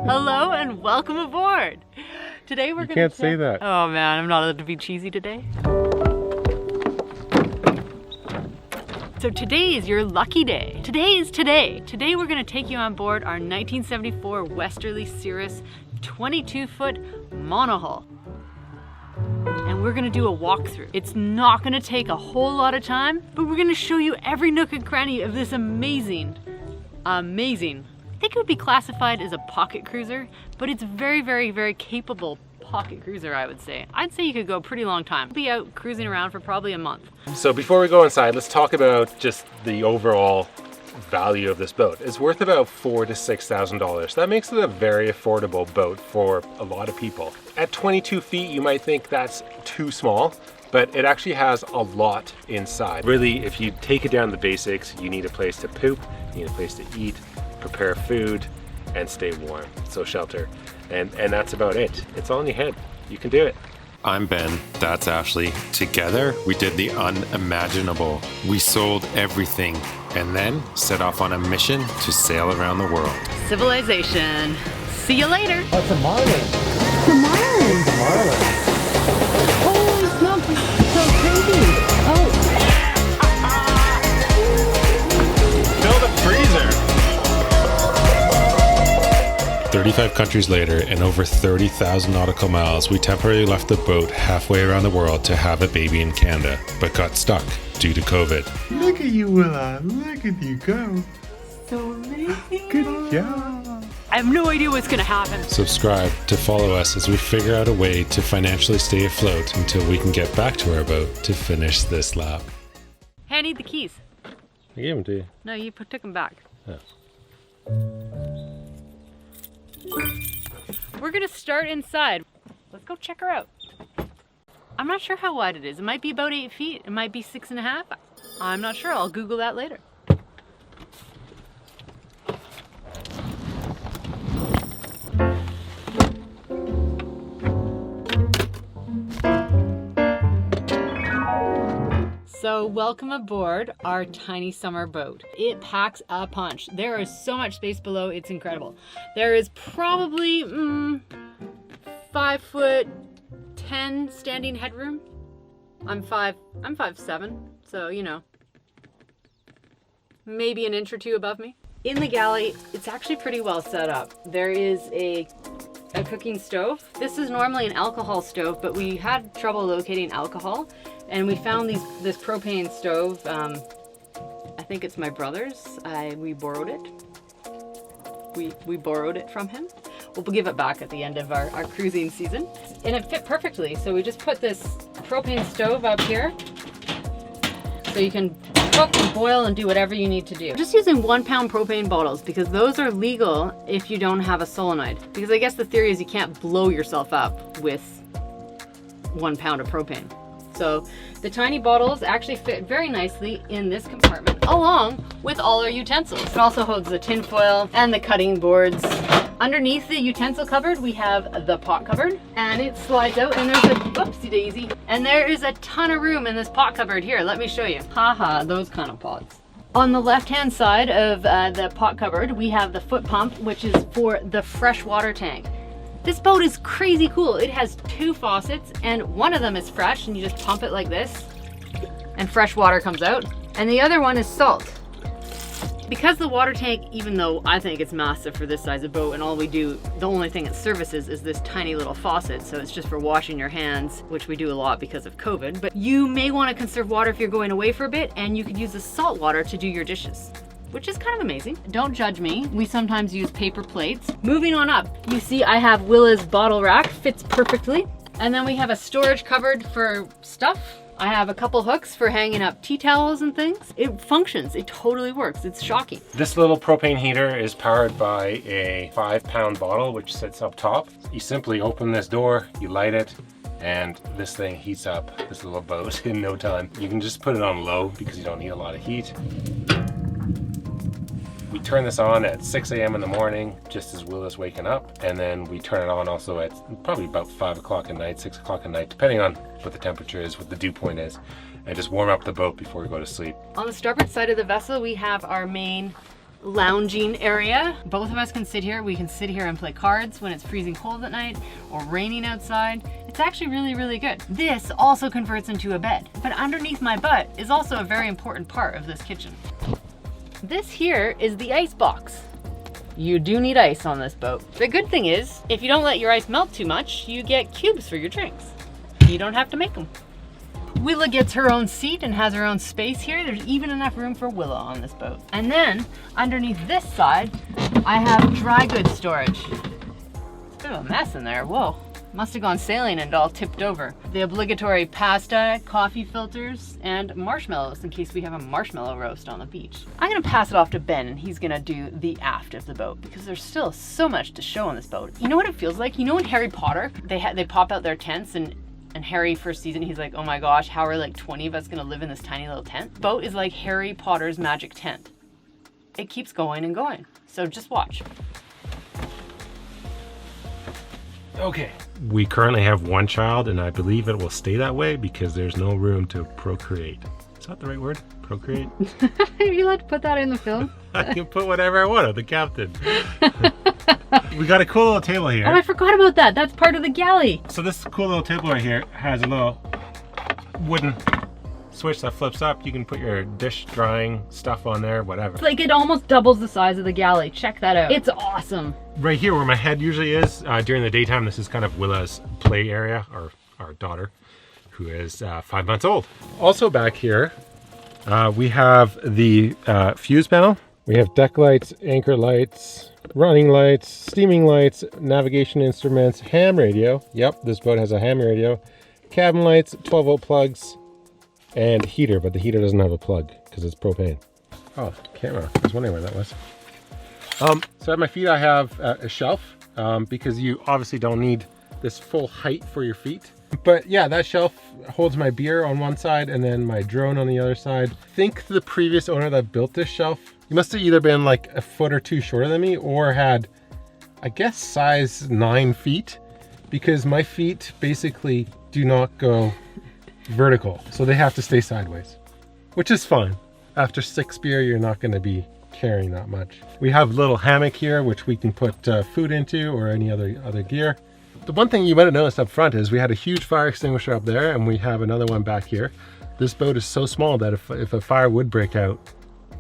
Hello and welcome aboard. Today we're You can't say that. Oh man, I'm not allowed to be cheesy today. So today is your lucky day. Today is today. Today we're gonna take you on board our 1974 Westerly Cirrus 22-foot monohull. And we're gonna do a walkthrough. It's not gonna take a whole lot of time, but we're gonna show you every nook and cranny of this amazing, I think it would be classified as a pocket cruiser, but it's very, very, very capable pocket cruiser, I would say. I'd say you could go a pretty long time. We'll be out cruising around for probably a month. So before we go inside, let's talk about just the overall value of this boat. It's worth about $4,000 to $6,000. That makes it a very affordable boat for a lot of people. At 22 feet, you might think that's too small, but it actually has a lot inside. Really, if you take it down to the basics, you need a place to poop, you need a place to eat, prepare food, and stay warm, so shelter. And that's about it. It's all in your head. You can do it. I'm Ben, that's Ashley. Together, we did the unimaginable. We sold everything and then set off on a mission to sail around the world. Civilization. See you later. Oh, it's a marlin. It's a marlin. It's a marlin. Oh, it smells so crazy. Oh. Fill the freezer! 35 countries later and over 30,000 nautical miles, we temporarily left the boat halfway around the world to have a baby in Canada, but got stuck due to COVID. Look at you, Willa. Look at you go. So amazing. Good job. I have no idea what's gonna happen. Subscribe to follow us as we figure out a way to financially stay afloat until we can get back to our boat to finish this lap. Hey, I need the keys. I gave them to you. No, you took them back. Oh. We're gonna start inside. Let's go check her out. I'm not sure how wide it is. It might be about 8 feet. It might be 6.5. I'm not sure. I'll Google that later. So welcome aboard our tiny summer boat. It packs a punch. There is so much space below, it's incredible. There is probably 5'10" standing headroom. I'm 5'7", so you know, maybe an inch or two above me. In the galley, it's actually pretty well set up. There is a cooking stove. This is normally an alcohol stove, but we had trouble locating alcohol. And we found this propane stove. I think it's my brother's. We borrowed it. We borrowed it from him. We'll give it back at the end of our cruising season. And it fit perfectly. So we just put this propane stove up here. So you can cook and boil and do whatever you need to do. I'm just using 1 pound propane bottles because those are legal if you don't have a solenoid. Because I guess the theory is you can't blow yourself up with 1 pound of propane. So the tiny bottles actually fit very nicely in this compartment along with all our utensils. It also holds the tin foil and the cutting boards. Underneath the utensil cupboard, we have the pot cupboard and it slides out and there's a, whoopsie daisy. And there is a ton of room in this pot cupboard here. Let me show you. Haha, those kind of pots. On the left-hand side of the pot cupboard, we have the foot pump, which is for the fresh water tank. This boat is crazy cool. It has 2 faucets and one of them is fresh and you just pump it like this and fresh water comes out. And the other one is salt. Because the water tank, even though I think it's massive for this size of boat and all we do, the only thing it services is this tiny little faucet. So it's just for washing your hands, which we do a lot because of COVID. But you may want to conserve water if you're going away for a bit and you could use the salt water to do your dishes, which is kind of amazing. Don't judge me. We sometimes use paper plates. Moving on up, you see I have Willa's bottle rack, fits perfectly. And then we have a storage cupboard for stuff. I have a couple hooks for hanging up tea towels and things. It functions, it totally works. It's shocking. This little propane heater is powered by a 5 pound bottle, which sits up top. You simply open this door, you light it, and this thing heats up this little boat in no time. You can just put it on low because you don't need a lot of heat. We turn this on at 6 a.m. in the morning, just as Willa's waking up. And then we turn it on also at probably about 5 o'clock at night, 6 o'clock at night, depending on what the temperature is, what the dew point is. And just warm up the boat before we go to sleep. On the starboard side of the vessel, we have our main lounging area. Both of us can sit here. We can sit here and play cards when it's freezing cold at night or raining outside. It's actually really, really good. This also converts into a bed, but underneath my butt is also a very important part of this kitchen. This here is the ice box. You do need ice on this boat. The good thing is, if you don't let your ice melt too much, you get cubes for your drinks. You don't have to make them. Willa gets her own seat and has her own space here. There's even enough room for Willa on this boat. And then, underneath this side, I have dry goods storage. It's a bit of a mess in there, whoa. Must have gone sailing and all tipped over. The obligatory pasta, coffee filters, and marshmallows in case we have a marshmallow roast on the beach. I'm gonna pass it off to Ben and he's gonna do the aft of the boat because there's still so much to show on this boat. You know what it feels like? You know in Harry Potter, they pop out their tents and Harry first season, he's like, oh my gosh, how are like 20 of us gonna live in this tiny little tent? Boat is like Harry Potter's magic tent. It keeps going and going. So just watch. Okay. We currently have one child, and I believe it will stay that way because there's no room to procreate. Is that the right word? Procreate? Are you allowed to put that in the film? I can put whatever I want. I'm the captain. We got a cool little table here. Oh, I forgot about that. That's part of the galley. So this cool little table right here has a little wooden switch that flips up. You can put your dish drying stuff on there, whatever. Like it almost doubles the size of the galley. Check that out. It's awesome. Right here where my head usually is, during the daytime, this is kind of Willa's play area, or our daughter, who is 5 months old. Also back here, we have the fuse panel. We have deck lights, anchor lights, running lights, steaming lights, navigation instruments, ham radio. Yep, this boat has a ham radio. Cabin lights, 12-volt plugs, and heater, but the heater doesn't have a plug because it's propane. Oh, camera. I was wondering where that was. So at my feet I have a shelf because you obviously don't need this full height for your feet. But yeah, that shelf holds my beer on one side and then my drone on the other side. I think the previous owner that built this shelf, he must have either been like a foot or two shorter than me or had, I guess, size 9 feet, because my feet basically do not go vertical. So they have to stay sideways, which is fine. After 6 beer, you're not going to be carrying that much. We have a little hammock here, which we can put food into or any other gear. The one thing you might have noticed up front is we had a huge fire extinguisher up there, and we have another one back here. This boat is so small that if a fire would break out,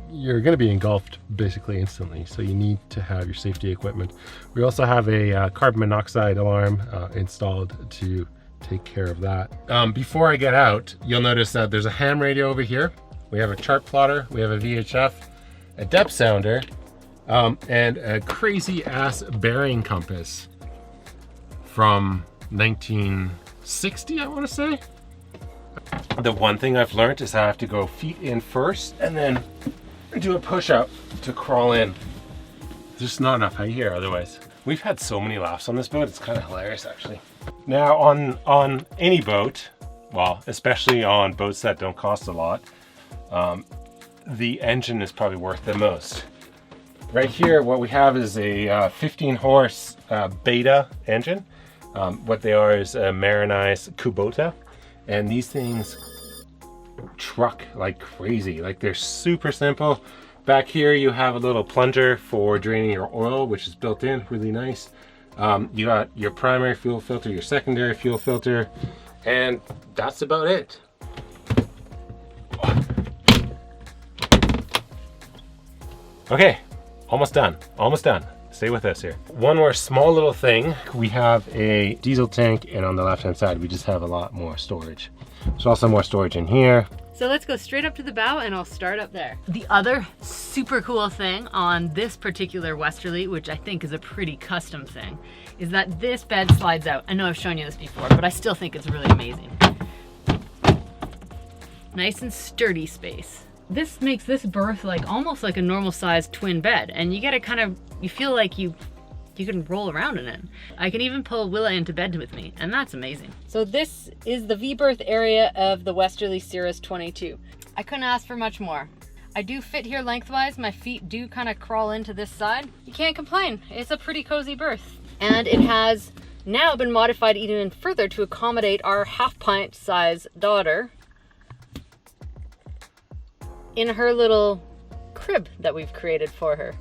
you're going to be engulfed basically instantly. So you need to have your safety equipment. We also have a carbon monoxide alarm installed to take care of that. Before I get out, you'll notice that there's a ham radio over here. We have a chart plotter. We have a VHF, a depth sounder, and a crazy ass bearing compass from 1960, I want to say. The one thing I've learned is I have to go feet in first and then do a push-up to crawl in. There's just not enough height here otherwise. We've had so many laughs on this boat, it's kind of hilarious actually. Now on any boat, well, especially on boats that don't cost a lot, the engine is probably worth the most. Right here, what we have is a 15 horse beta engine. What they are is a Marinized Kubota, and these things truck like crazy. Like, they're super simple. Back here you have a little plunger for draining your oil, which is built in, really nice. You got your primary fuel filter, your secondary fuel filter, and that's about it. Okay, almost done, almost done. Stay with us here. One more small little thing. We have a diesel tank, and on the left-hand side, we just have a lot more storage. There's also more storage in here. So let's go straight up to the bow and I'll start up there. The other super cool thing on this particular westerly, which I think is a pretty custom thing, is that this bed slides out. I know I've shown you this before, but I still think it's really amazing. Nice and sturdy space. This makes this berth like almost like a normal sized twin bed, and you get a kind of, you feel like you can roll around in it. I can even pull Willa into bed with me, and that's amazing. So this is the V-berth area of the Westerly Cirrus 22. I couldn't ask for much more. I do fit here lengthwise. My feet do kind of crawl into this side. You can't complain. It's a pretty cozy berth. And it has now been modified even further to accommodate our half-pint size daughter in her little crib that we've created for her.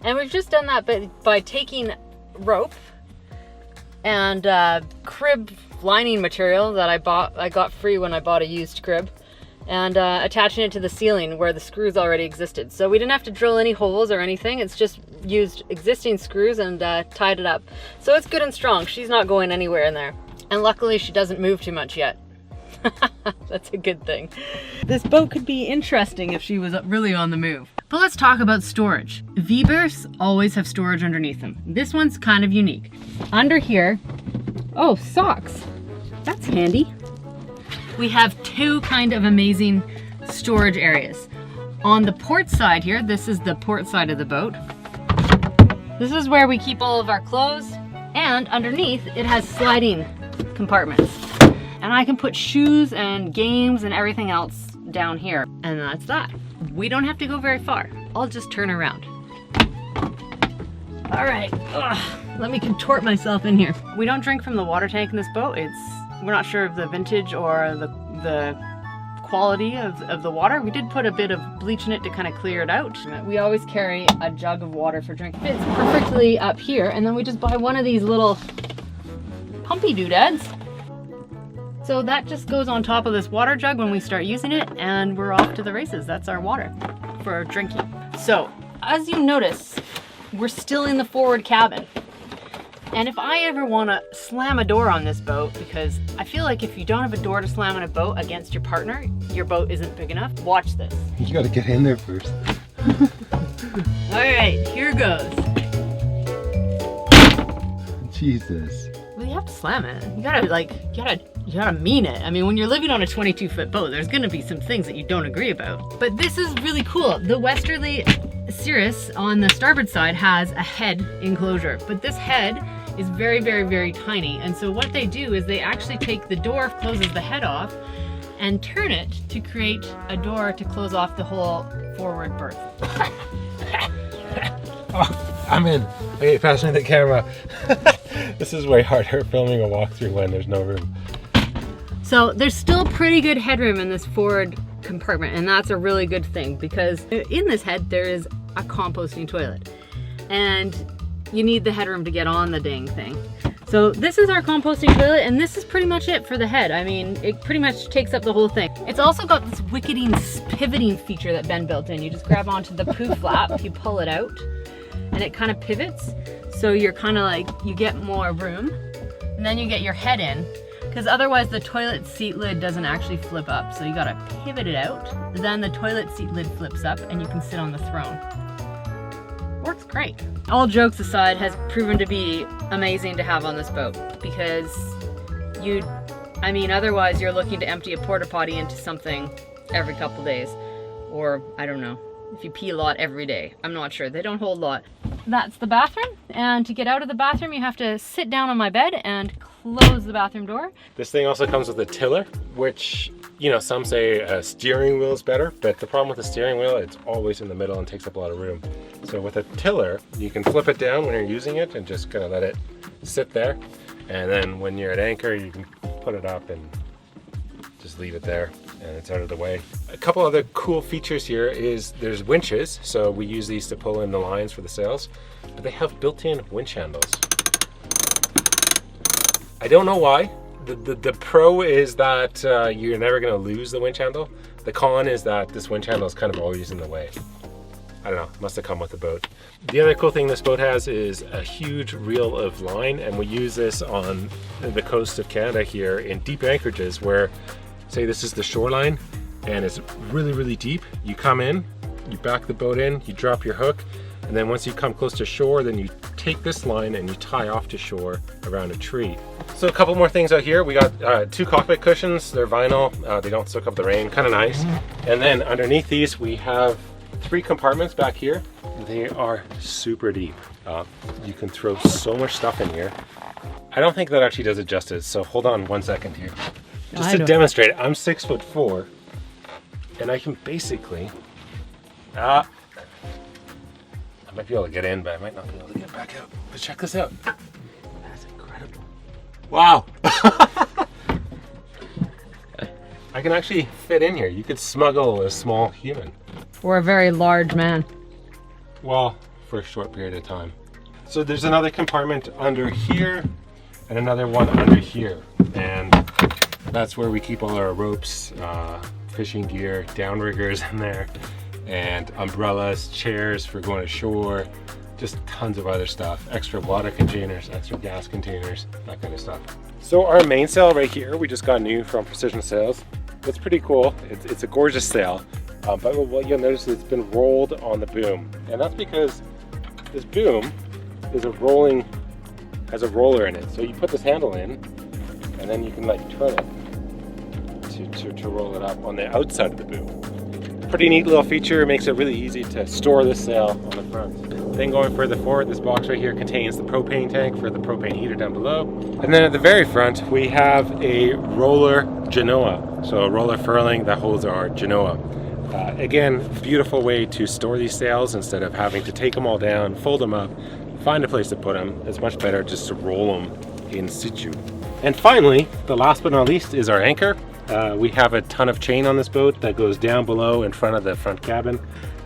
And we've just done that by taking rope and crib lining material that I got free when I bought a used crib, and attaching it to the ceiling where the screws already existed. So we didn't have to drill any holes or anything. It's just used existing screws and tied it up. So it's good and strong. She's not going anywhere in there. And luckily she doesn't move too much yet. That's a good thing. This boat could be interesting if she was really on the move. But let's talk about storage. V-berths always have storage underneath them. This one's kind of unique. Under here, oh, socks. That's handy. We have two kind of amazing storage areas. On the port side here, this is the port side of the boat. This is where we keep all of our clothes, and underneath it has sliding compartments. And I can put shoes and games and everything else down here. And that's that. We don't have to go very far. I'll just turn around. All right, let me contort myself in here. We don't drink from the water tank in this boat. We're not sure of the vintage or the quality of the water. We did put a bit of bleach in it to kind of clear it out. We always carry a jug of water for drinking. Fits perfectly up here, and then we just buy one of these little pumpy doodads. So that just goes on top of this water jug when we start using it, and we're off to the races. That's our water for drinking. So as you notice, we're still in the forward cabin. And if I ever want to slam a door on this boat, because I feel like if you don't have a door to slam on a boat against your partner, your boat isn't big enough. Watch this. You gotta get in there first. All right, here goes. Jesus. Well, you have to slam it. You gotta mean it. I mean, when you're living on a 22-foot boat, there's gonna be some things that you don't agree about. But this is really cool. The westerly Cirrus on the starboard side has a head enclosure, but this head is very, very, very tiny. And so what they do is they actually take the door, closes the head off, and turn it to create a door to close off the whole forward berth. Oh, I'm in. Okay, pass me the camera. This is way harder filming a walkthrough when there's no room. So there's still pretty good headroom in this forward compartment, and that's a really good thing, because in this head there is a composting toilet, and you need the headroom to get on the dang thing. So this is our composting toilet, and this is pretty much it for the head. I mean, it pretty much takes up the whole thing. It's also got this wicketing pivoting feature that Ben built in. You just grab onto the poo flap, you pull it out, and it kind of pivots. So you're kind of like, you get more room, and then you get your head in, because otherwise the toilet seat lid doesn't actually flip up. So you gotta pivot it out. Then the toilet seat lid flips up and you can sit on the throne. Works great. All jokes aside, has proven to be amazing to have on this boat, because otherwise you're looking to empty a porta potty into something every couple days. Or, I don't know, if you pee a lot every day. I'm not sure, they don't hold a lot. That's the bathroom, and to get out of the bathroom you have to sit down on my bed and close the bathroom door. This thing also comes with a tiller, which, you know, some say a steering wheel is better, but the problem with the steering wheel, it's always in the middle and takes up a lot of room. So with a tiller, you can flip it down when you're using it and just kind of let it sit there. And then when you're at anchor, you can put it up and just leave it there, and it's out of the way. A couple other cool features here is there's winches, so we use these to pull in the lines for the sails, but they have built-in winch handles. I don't know why. The pro is that you're never going to lose the winch handle. The con is that this winch handle is kind of always in the way. I don't know, must have come with the boat. The other cool thing this boat has is a huge reel of line, and we use this on the coast of Canada here in deep anchorages where, say this is the shoreline and it's really, really deep. You come in, you back the boat in, you drop your hook, and then once you come close to shore, then you take this line and you tie off to shore around a tree. So a couple more things out here. We got 2 cockpit cushions. They're vinyl. They don't soak up the rain. Kind of nice. And then underneath these, we have 3 compartments back here. They are super deep. You can throw so much stuff in here. I don't think that actually does it justice. So hold on 1 second here. Just to demonstrate it, I'm 6'4", and I can basically, I might be able to get in, but I might not be able to get back out. But check this out. That's incredible. Wow. I can actually fit in here. You could smuggle a small human. Or a very large man. Well, for a short period of time. So there's another compartment under here and another one under here. And that's where we keep all our ropes, fishing gear, downriggers in there, and umbrellas, chairs for going ashore, just tons of other stuff. Extra water containers, extra gas containers, that kind of stuff. So our main sail right here, we just got new from Precision Sails. It's pretty cool. It's a gorgeous sail. But what you'll notice is it's been rolled on the boom. And that's because this boom is has a roller in it. So you put this handle in, and then you can like turn it to roll it up on the outside of the boom. Pretty neat little feature. It makes it really easy to store this sail on the front. Then going further forward, this box right here contains the propane tank for the propane heater down below. And then at the very front, we have a roller genoa. So a roller furling that holds our genoa. Again, beautiful way to store these sails instead of having to take them all down, fold them up, find a place to put them. It's much better just to roll them in situ. And finally, the last but not least is our anchor. We have a ton of chain on this boat that goes down below in front of the front cabin.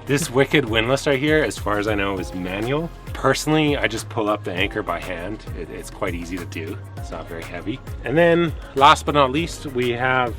This wicked windlass right here, as far as I know, is manual. Personally, I just pull up the anchor by hand. It's quite easy to do. It's not very heavy. And then last but not least, we have,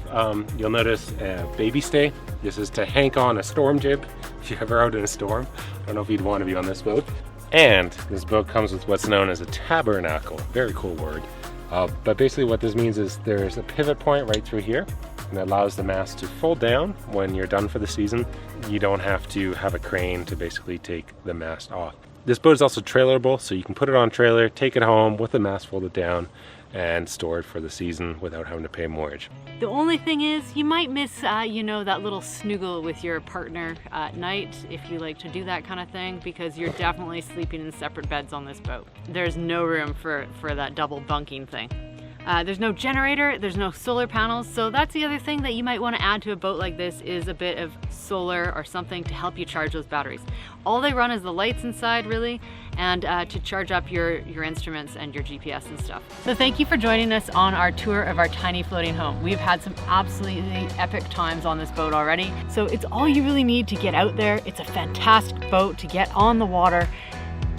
you'll notice a baby stay. This is to hank on a storm jib if you're ever out in a storm. I don't know if you'd want to be on this boat. And this boat comes with what's known as a tabernacle. Very cool word. But basically what this means is there's a pivot point right through here, and it allows the mast to fold down when you're done for the season. You don't have to have a crane to basically take the mast off. This boat is also trailerable, so you can put it on a trailer, take it home with the mast folded down, and store it for the season without having to pay mortgage. The only thing is, you might miss, you know, that little snuggle with your partner at night if you like to do that kind of thing, because you're definitely sleeping in separate beds on this boat. There's no room for that double bunking thing. There's no generator, there's no solar panels, so that's the other thing that you might want to add to a boat like this is a bit of solar or something to help you charge those batteries. All they run is the lights inside, really, and to charge up your instruments and your GPS and stuff. So thank you for joining us on our tour of our tiny floating home. We've had some absolutely epic times on this boat already, so it's all you really need to get out there. It's a fantastic boat to get on the water.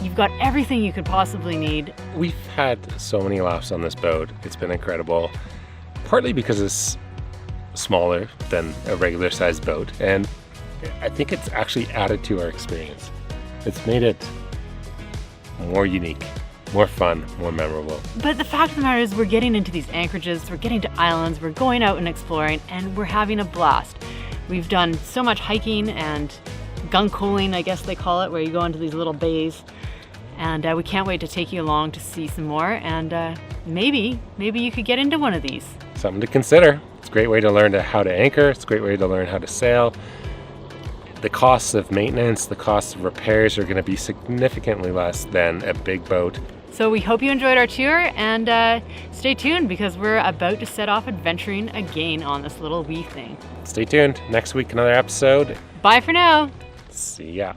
You've got everything you could possibly need. We've had so many laughs on this boat. It's been incredible, partly because it's smaller than a regular sized boat, and I think it's actually added to our experience. It's made it more unique, more fun, more memorable. But the fact of the matter is we're getting into these anchorages, we're getting to islands, we're going out and exploring, and we're having a blast. We've done so much hiking and gunk holing, I guess they call it, where you go into these little bays. And we can't wait to take you along to see some more, and maybe you could get into one of these. Something to consider. It's a great way to learn how to anchor. It's a great way to learn how to sail. The costs of maintenance, the costs of repairs are going to be significantly less than a big boat. So we hope you enjoyed our tour, and stay tuned because we're about to set off adventuring again on this little wee thing. Stay tuned. Next week, another episode. Bye for now. See ya.